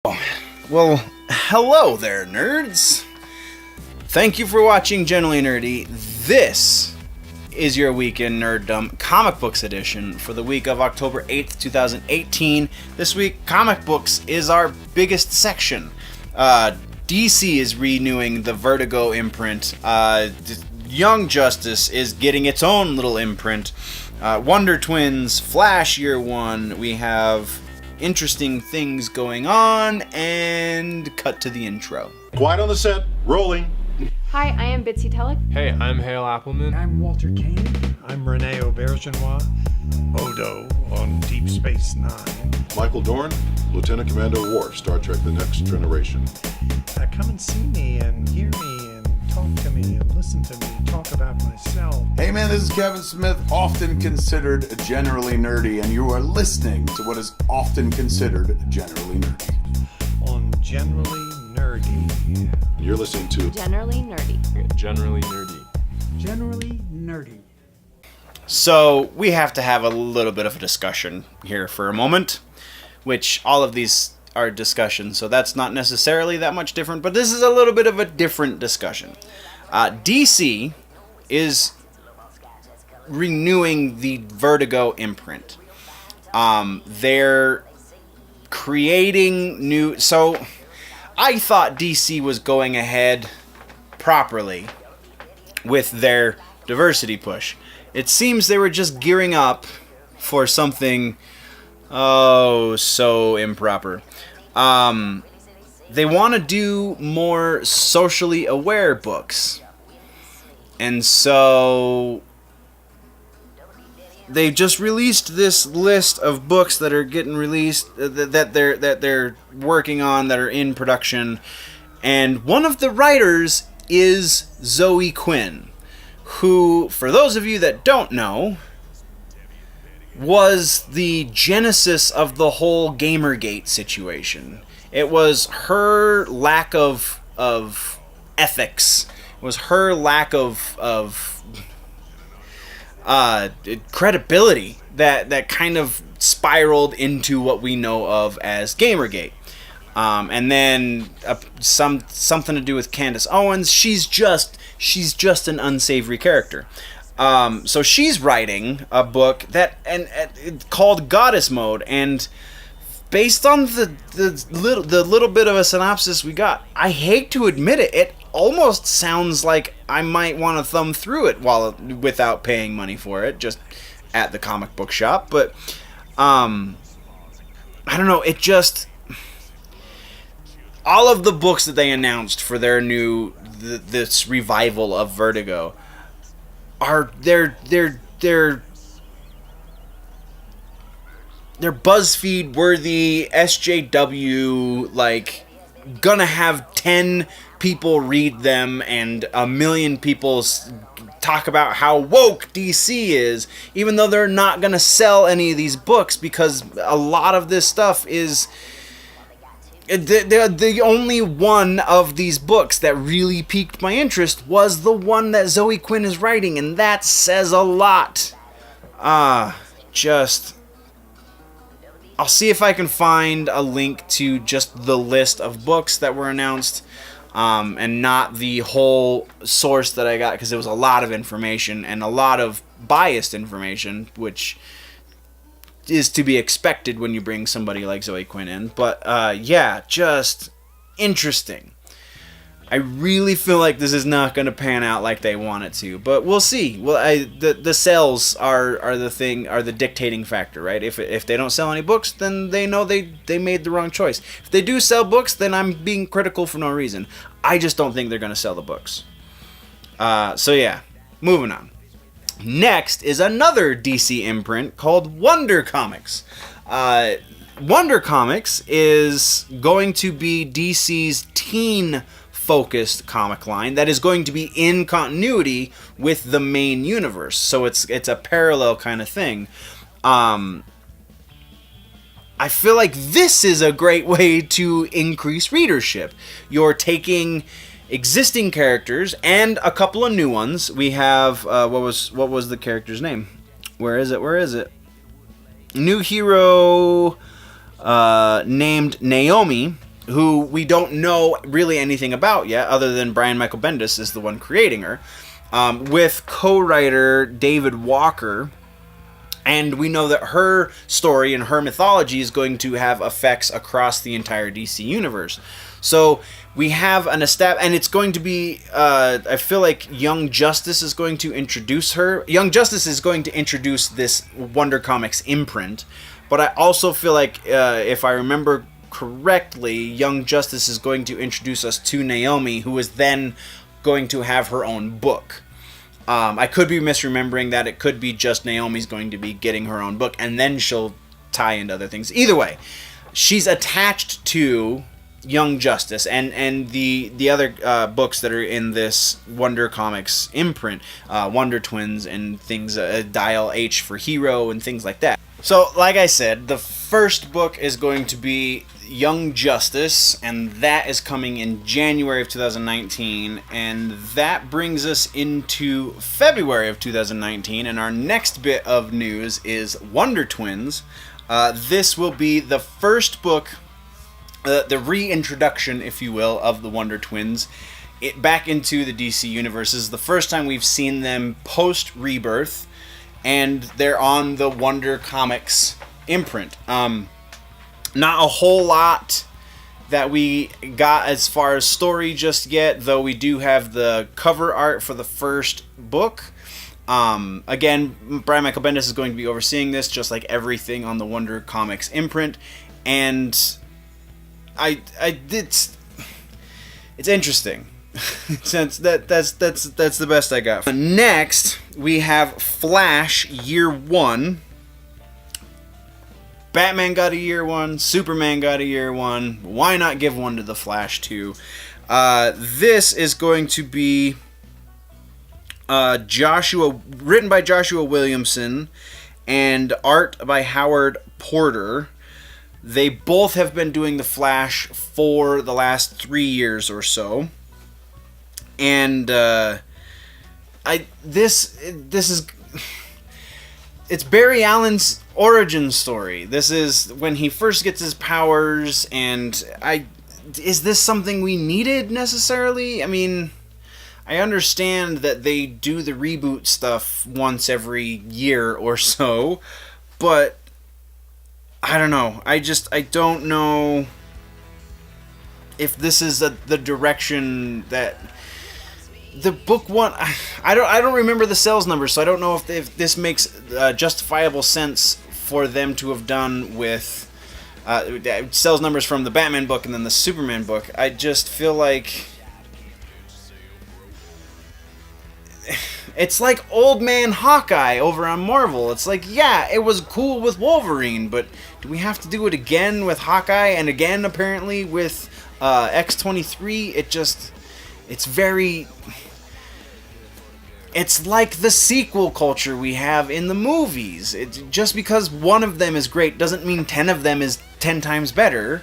Well, hello there, nerds! Thank you for watching Generally Nerdy. This is your week in Nerdom Comic Books edition for the week of October 8th, 2018. This week, comic books is our biggest section. DC is renewing the Vertigo imprint. Young Justice is getting its own little imprint. Wonder Twins, Flash Year 1. We have interesting things going on, and cut to the intro. Quiet on the set, rolling. Hi, I am Bitsy Telek. Hey, I'm Hale Appleman. I'm Walter Kane. I'm Rene Aubergenois. Odo on Deep Space Nine. Michael Dorn, Lieutenant Commander Worf, Star Trek The Next Generation. Come and see me and hear me and talk to me and listen to me talk about myself. Hey man, this is Kevin Smith, often considered generally nerdy, and you are listening to what is often considered generally nerdy. On Generally Nerdy. You're listening to Generally Nerdy. Generally Nerdy. Generally nerdy. So, we have to have a little bit of a discussion here for a moment, which all of these are discussions, so that's not necessarily that much different, but this is a little bit of a different discussion. DC is renewing the Vertigo imprint. They're creating new... So, I thought DC was going ahead properly with their diversity push. It seems they were just gearing up for something so improper. They want to do more socially aware books. And so they just released this list of books that are getting released, that they're working on, that are in production. And one of the writers is Zoe Quinn, who, for those of you that don't know, was the genesis of the whole Gamergate situation. It was her lack of ethics. It was her lack of credibility that kind of spiraled into what we know of as Gamergate. And then something to do with Candace Owens. She's just an unsavory character. So she's writing a book called Goddess Mode, and based on the little bit of a synopsis we got, I hate to admit it, it almost sounds like I might want to thumb through it without paying money for it, just at the comic book shop. But I don't know, it just... All of the books that they announced for their this revival of Vertigo are they're BuzzFeed worthy, SJW, like, gonna have 10 people read them and 1 million people talk about how woke DC is, even though they're not gonna sell any of these books, because a lot of this stuff is... The only one of these books that really piqued my interest was the one that Zoe Quinn is writing, and that says a lot. I'll see if I can find a link to just the list of books that were announced, and not the whole source that I got, because it was a lot of information, and a lot of biased information, which is to be expected when you bring somebody like Zoe Quinn in. But yeah, just interesting. I really feel like this is not going to pan out like they want it to, but we'll see. Well, the sales are the dictating factor, right? If they don't sell any books, then they know they made the wrong choice. If they do sell books, then I'm being critical for no reason. I just don't think they're going to sell the books. So yeah, moving on. Next is another DC imprint called Wonder Comics. Wonder Comics is going to be DC's teen-focused comic line that is going to be in continuity with the main universe. So it's a parallel kind of thing. I feel like this is a great way to increase readership. You're taking existing characters and a couple of new ones. We have what was the character's name? Where is it? New hero named Naomi who we don't know really anything about yet, other than Brian Michael Bendis is the one creating her, with co-writer David Walker. And we know that her story and her mythology is going to have effects across the entire DC universe. So we have and it's going to be, I feel like Young Justice is going to introduce her. Young Justice is going to introduce this Wonder Comics imprint. But I also feel like, if I remember correctly, Young Justice is going to introduce us to Naomi, who is then going to have her own book. I could be misremembering that. It could be just Naomi's going to be getting her own book, and then she'll tie into other things. Either way, she's attached to Young Justice and the other books that are in this Wonder Comics imprint, Wonder Twins and things, Dial H for Hero and things like that. So, like I said, the first book is going to be Young Justice, and that is coming in January of 2019, and that brings us into February of 2019, and our next bit of news is Wonder Twins. This will be the first book, the reintroduction, if you will, of the Wonder Twins back into the DC universe. This is the first time we've seen them post-Rebirth, and they're on the Wonder Comics imprint. Not a whole lot that we got as far as story just yet, though we do have the cover art for the first book. Again, Brian Michael Bendis is going to be overseeing this, just like everything on the Wonder Comics imprint, and it's interesting. Since that's the best I got. Next, we have Flash Year 1. Batman got a Year 1, Superman got a Year 1. Why not give one to the Flash too? This is going to be written by Joshua Williamson and art by Howard Porter. They both have been doing the Flash for the last 3 years or so. And this is, it's Barry Allen's origin story. This is when he first gets his powers, and is this something we needed necessarily? I mean, I understand that they do the reboot stuff once every year or so, but I don't know. I don't know if this is the direction that the book one. I don't remember the sales numbers, so I don't know if this makes justifiable sense for them to have done with sales numbers from the Batman book and then the Superman book. I just feel like it's like Old Man Hawkeye over on Marvel. It's like, yeah, it was cool with Wolverine, but do we have to do it again with Hawkeye and again apparently with X-23? It's like the sequel culture we have in the movies. Just because one of them is great doesn't mean 10 of them is 10 times better.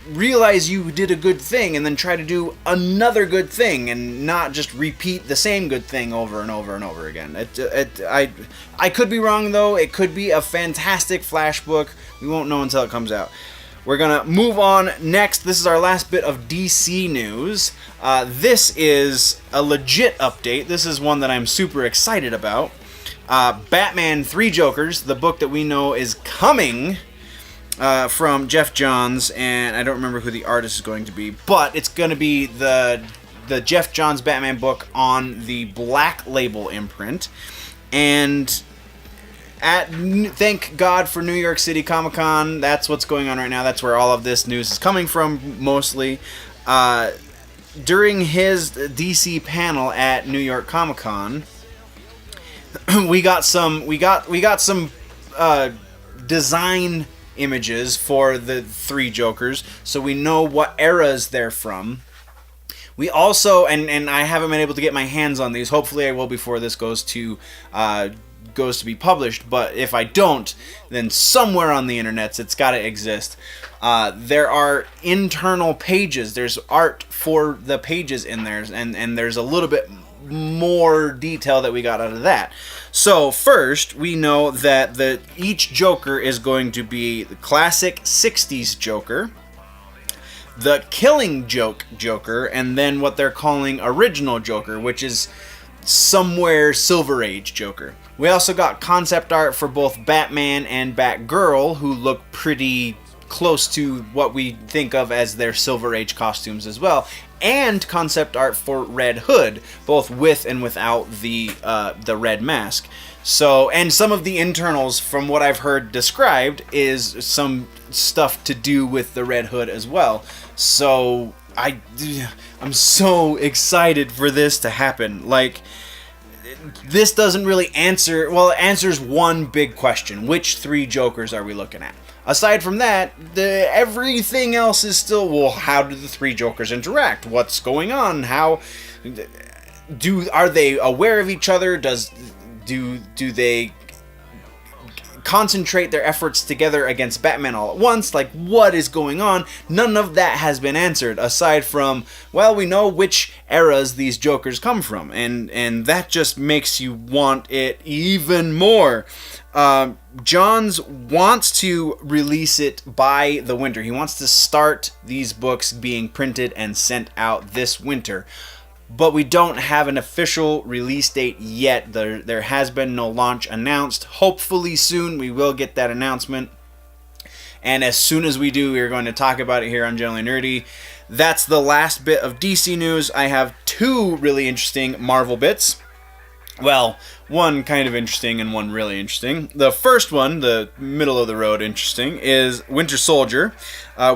Realize you did a good thing and then try to do another good thing and not just repeat the same good thing over and over and over again. I could be wrong though. It could be a fantastic Flash book. We won't know until it comes out. We're going to move on next. This is our last bit of DC news. This is a legit update. This is one that I'm super excited about. Batman 3 Jokers, the book that we know is coming from Jeff Johns, and I don't remember who the artist is going to be, but it's going to be the Jeff Johns Batman book on the Black Label imprint. And thank God for New York City Comic Con. That's what's going on right now. That's where all of this news is coming from, mostly. During his DC panel at New York Comic Con, we got some design images for the 3 Jokers, so we know what eras they're from. We also, and I haven't been able to get my hands on these. Hopefully I will before this goes to be published, but if I don't, then somewhere on the internet it's got to exist. There are internal pages. There's art for the pages in there, and there's a little bit more detail that we got out of that. So first, we know that each Joker is going to be the classic 60s Joker, the Killing Joke Joker, and then what they're calling Original Joker, which is somewhere Silver Age Joker. We also got concept art for both Batman and Batgirl, who look pretty close to what we think of as their Silver Age costumes as well, and concept art for Red Hood, both with and without the red mask. So, and some of the internals, from what I've heard described, is some stuff to do with the Red Hood as well. So, I'm so excited for this to happen. Like, this doesn't really answer, well, it answers one big question. Which 3 Jokers are we looking at? Aside from that, everything else is still, well, how do the 3 Jokers interact? What's going on? How are they aware of each other? Do they concentrate their efforts together against Batman all at once? Like, what is going on? None of that has been answered, aside from, well, we know which eras these Jokers come from, and that just makes you want it even more. Johns wants to release it by the winter. He wants to start these books being printed and sent out this winter. But we don't have an official release date yet. There has been no launch announced. Hopefully soon we will get that announcement. And as soon as we do, we're going to talk about it here on Generally Nerdy. That's the last bit of DC news. I have 2 really interesting Marvel bits. Well, one kind of interesting and one really interesting. The first one, the middle of the road interesting, is Winter Soldier.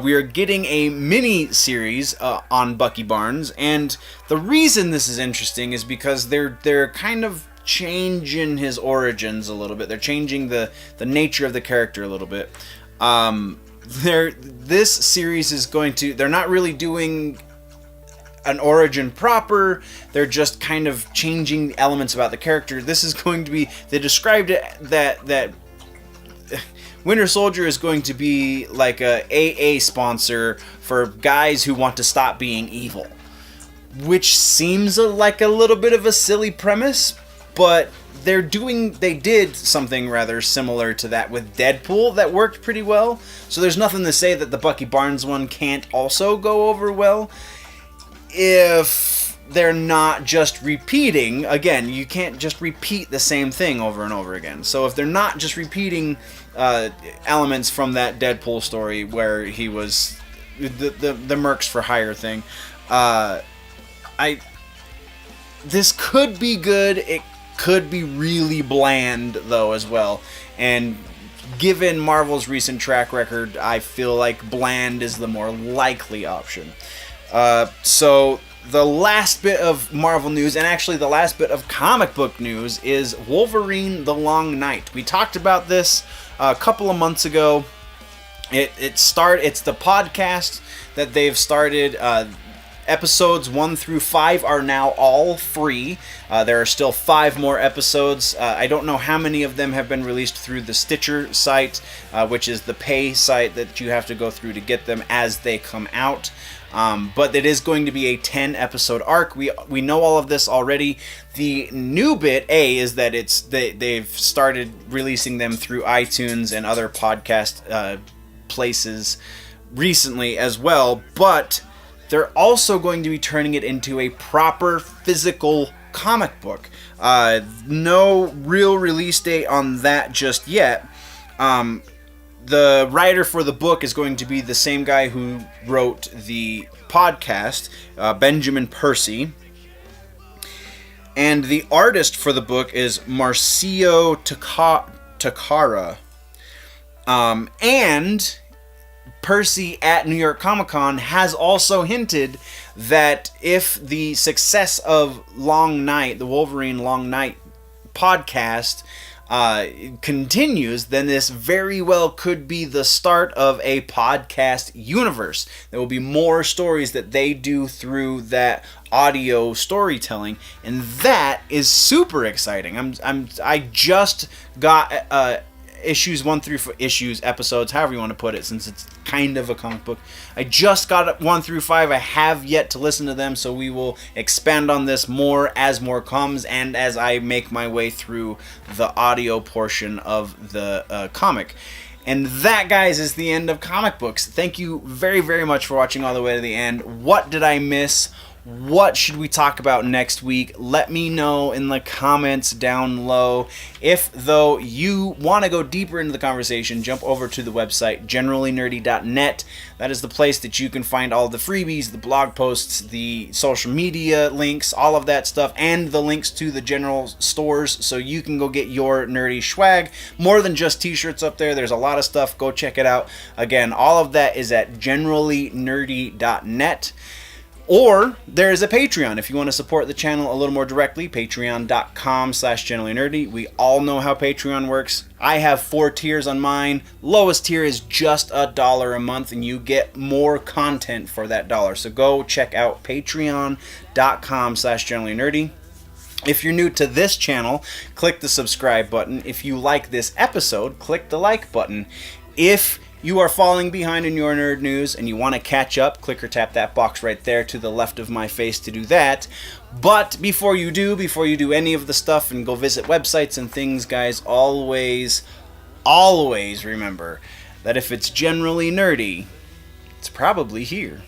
We are getting a mini-series on Bucky Barnes, and the reason this is interesting is because they're kind of changing his origins a little bit. They're changing the nature of the character a little bit. This series is going to... They're not really doing an origin proper. They're just kind of changing elements about the character. This is going to be... They described it that Winter Soldier is going to be like a AA sponsor for guys who want to stop being evil, which seems like a little bit of a silly premise, but they did something rather similar to that with Deadpool that worked pretty well. So there's nothing to say that the Bucky Barnes one can't also go over well, if they're not just repeating. Again, you can't just repeat the same thing over and over again. So if they're not just repeating elements from that Deadpool story where he was the Mercs for Hire thing, this could be good. It could be really bland though as well. And given Marvel's recent track record, I feel like bland is the more likely option. So the last bit of Marvel news, and actually the last bit of comic book news, is Wolverine: The Long Night. We talked about this a couple of months ago. It's the podcast that they've started. Episodes 1 through 5 are now all free. There are still 5 more episodes. I don't know how many of them have been released through the Stitcher site, which is the pay site that you have to go through to get them as they come out. But it is going to be a 10-episode arc. We know all of this already. The new bit, is that they've started releasing them through iTunes and other podcast places recently as well, but they're also going to be turning it into a proper physical comic book. No real release date on that just yet. The writer for the book is going to be the same guy who wrote the podcast, Benjamin Percy. And the artist for the book is Marcio Takara. And Percy at New York Comic Con has also hinted that if the success of Long Night, the Wolverine Long Night podcast, continues, then this very well could be the start of a podcast universe. There will be more stories that they do through that audio storytelling, and that is super exciting. I just got issues 1 through episodes, however you want to put it, since it's kind of a comic book. I just got 1 through 5. I have yet to listen to them, so we will expand on this more as more comes and as I make my way through the audio portion of the comic. And that, guys, is the end of comic books. Thank you very, very much for watching all the way to the end. What did I miss? What should we talk about next week? Let me know in the comments down low. If, though, you want to go deeper into the conversation, jump over to the website, generallynerdy.net. That is the place that you can find all the freebies, the blog posts, the social media links, all of that stuff, and the links to the general stores, so you can go get your nerdy swag. More than just t-shirts up there. There's a lot of stuff. Go check it out. Again, all of that is at generallynerdy.net. Or there is a Patreon if you want to support the channel a little more directly, patreon.com/generallynerdy. We all know how Patreon works. I have 4 tiers on mine. Lowest tier is just $1 a month, and you get more content for that $1. So go check out patreon.com/generallynerdy. If you're new to this channel, click the subscribe button. If you like this episode, click the like button. If you are falling behind in your nerd news and you want to catch up, click or tap that box right there to the left of my face to do that. But before you do any of the stuff and go visit websites and things, guys, always remember that if it's generally nerdy, it's probably here.